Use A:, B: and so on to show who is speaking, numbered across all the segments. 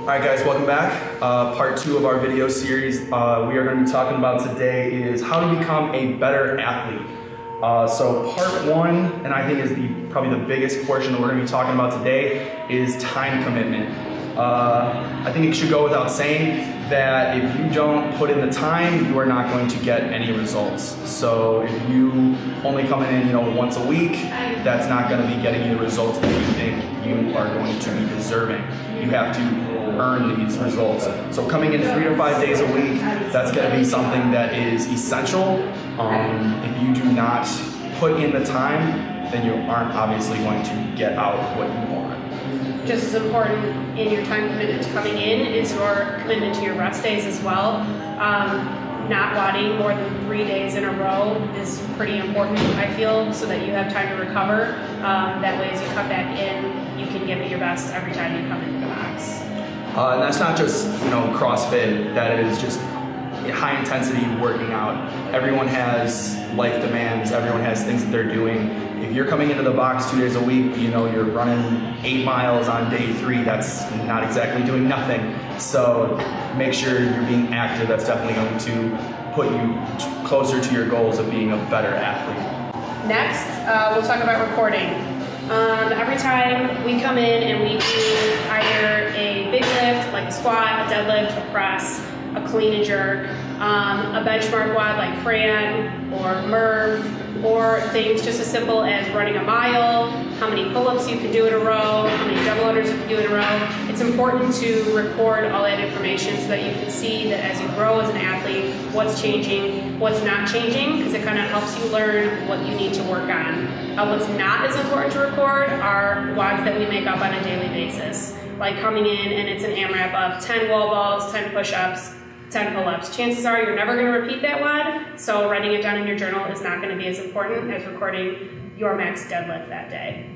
A: Alright guys, welcome back. Part 2 of our video series. We are going to be talking about today is how to become a better athlete. So part 1, and I think is probably the biggest portion that we're going to be talking about today, is time commitment. I think it should go without saying that if you don't put in the time, you are not going to get any results. So if you only come in, once a week, that's not going to be getting you the results that you think you are going to be deserving. You have to earn these results. So coming in 3 to 5 days a week, that's going to be something that is essential. If you do not put in the time, then you aren't obviously going to get out what you want.
B: Just as important in your time commitment to coming in is your commitment to your rest days as well. Not wadding more than 3 days in a row is pretty important, I feel, so that you have time to recover. That way as you come back in, you can give it your best every time you come into the box.
A: And that's not just, CrossFit, that is just high intensity working out. Everyone has life demands, everyone has things that they're doing. If you're coming into the box 2 days a week, you're running 8 miles on day 3, that's not exactly doing nothing. So make sure you're being active. That's definitely going to put you closer to your goals of being a better athlete.
B: Next, we'll talk about recording. Every time we come in and we do either a big lift, like a squat, a deadlift, a press, a clean and jerk, a benchmark WOD like Fran or Merv, or things just as simple as running a mile, how many pull-ups you can do in a row, how many double unders you can do in a row. It's important to record all that information so that you can see that as you grow as an athlete, what's changing, what's not changing, because it kind of helps you learn what you need to work on. What's not as important to record are WODs that we make up on a daily basis, like coming in and it's an AMRAP of 10 wall balls, 10 push-ups, 10 pull-ups. Chances are you're never going to repeat that WOD, so writing it down in your journal is not going to be as important as recording your max deadlift that day.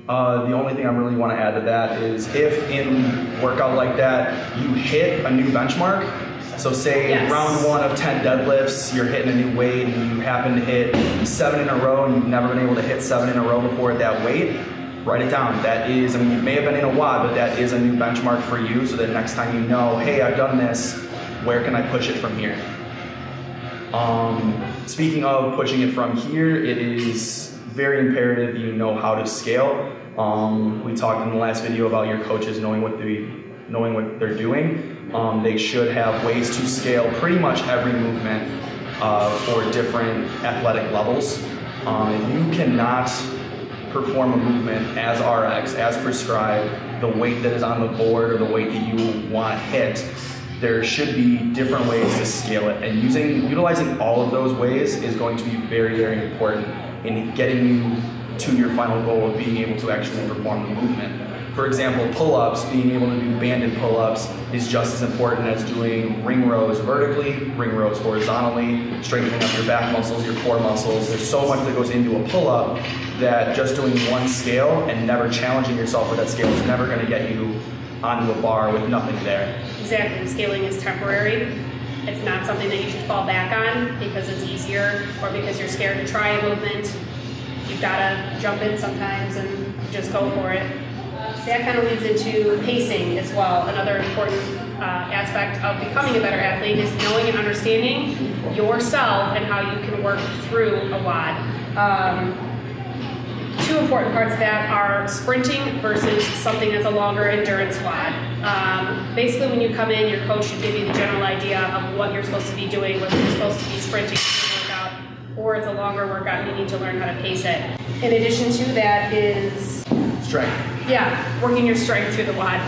A: The only thing I really want to add to that is if in workout like that you hit a new benchmark, so say round 1 of 10 deadlifts, you're hitting a new weight and you happen to hit 7 in a row and you've never been able to hit 7 in a row before at that weight, write it down. That is, you may have been in a WOD, but that is a new benchmark for you, so that next time you know, hey, I've done this, where can I push it from here? Speaking of pushing it from here, it is very imperative that you know how to scale. We talked in the last video about your coaches knowing what they're doing. They should have ways to scale pretty much every movement for different athletic levels. If you cannot perform a movement as RX, as prescribed, the weight that is on the board or the weight that you want to hit, there should be different ways to scale it, and utilizing all of those ways is going to be very, very important in getting you to your final goal of being able to actually perform the movement. For example, pull-ups, being able to do banded pull-ups is just as important as doing ring rows vertically, ring rows horizontally, strengthening up your back muscles, your core muscles. There's so much that goes into a pull-up that just doing one scale and never challenging yourself with that scale is never going to get you onto a bar with nothing there.
B: Exactly. Scaling is temporary. It's not something that you should fall back on because it's easier or because you're scared to try a movement. You've got to jump in sometimes and just go for it. That kind of leads into pacing as well. Another important aspect of becoming a better athlete is knowing and understanding yourself and how you can work through a WOD. 2 important parts of that are sprinting versus something that's a longer endurance WOD. Basically, when you come in, your coach should give you the general idea of what you're supposed to be doing, whether you're supposed to be sprinting for a workout or it's a longer workout and you need to learn how to pace it. In addition to that is
A: strength.
B: Yeah, working your strength through the WOD.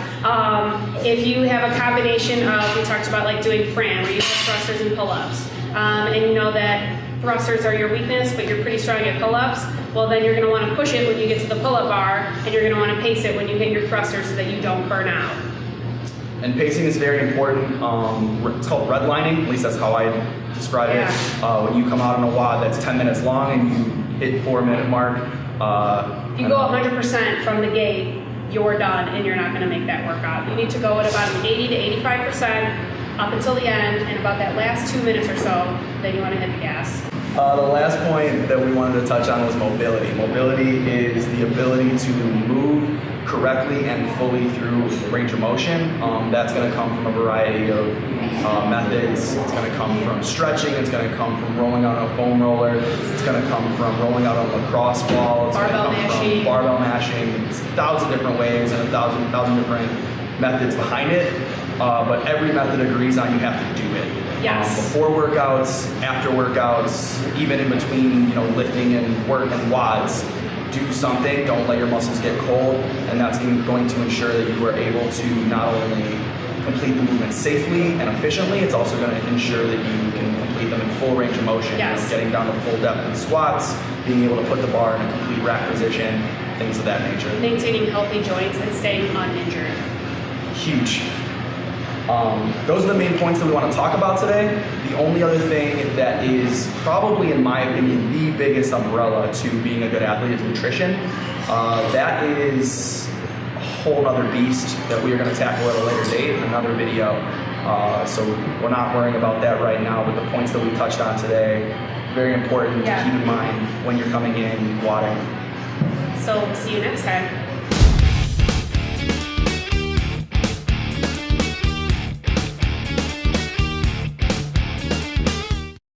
B: If you have a combination of, we talked about like doing Fran, where you have thrusters and pull-ups, and you know that thrusters are your weakness, but you're pretty strong at pull-ups, well then you're going to want to push it when you get to the pull-up bar, and you're going to want to pace it when you hit your thrusters so that you don't burn out. And
A: pacing is very important. It's called redlining, at least that's how I describe it. When you come out on a WOD that's 10 minutes long and you hit 4-minute mark.
B: If you go 100% from the gate, you're done and you're not going to make that workout. You need to go at about an 80 to 85% up until the end, and about that last 2 minutes or so, then you want to hit the gas.
A: The last point that we wanted to touch on was mobility. Mobility is the ability to move correctly and fully through range of motion. That's going to come from a variety of methods. It's going to come from stretching. It's going to come from rolling out on a foam roller. It's going to come from rolling out on a lacrosse ball. It's
B: Barbell
A: going to come
B: mashing.
A: from barbell mashing. It's 1,000 different ways and 1,000 different methods behind it. But every method agrees on you have to do it.
B: Yes.
A: Before workouts, after workouts, even in between, lifting and work and WODs, do something. Don't let your muscles get cold, and that's going to ensure that you are able to not only complete the movement safely and efficiently, it's also going to ensure that you can complete them in full range of motion.
B: Yes.
A: Getting down to full depth in squats, being able to put the bar in a complete rack position, things of that nature.
B: Maintaining healthy joints and staying uninjured.
A: Huge. Those are the main points that we want to talk about today. The only other thing that is probably, in my opinion, the biggest umbrella to being a good athlete is nutrition. That is a whole other beast that we are going to tackle at a later date, another video. So we're not worrying about that right now, but the points that we touched on today, very important to keep in mind when you're coming in wadding.
B: So see you next time.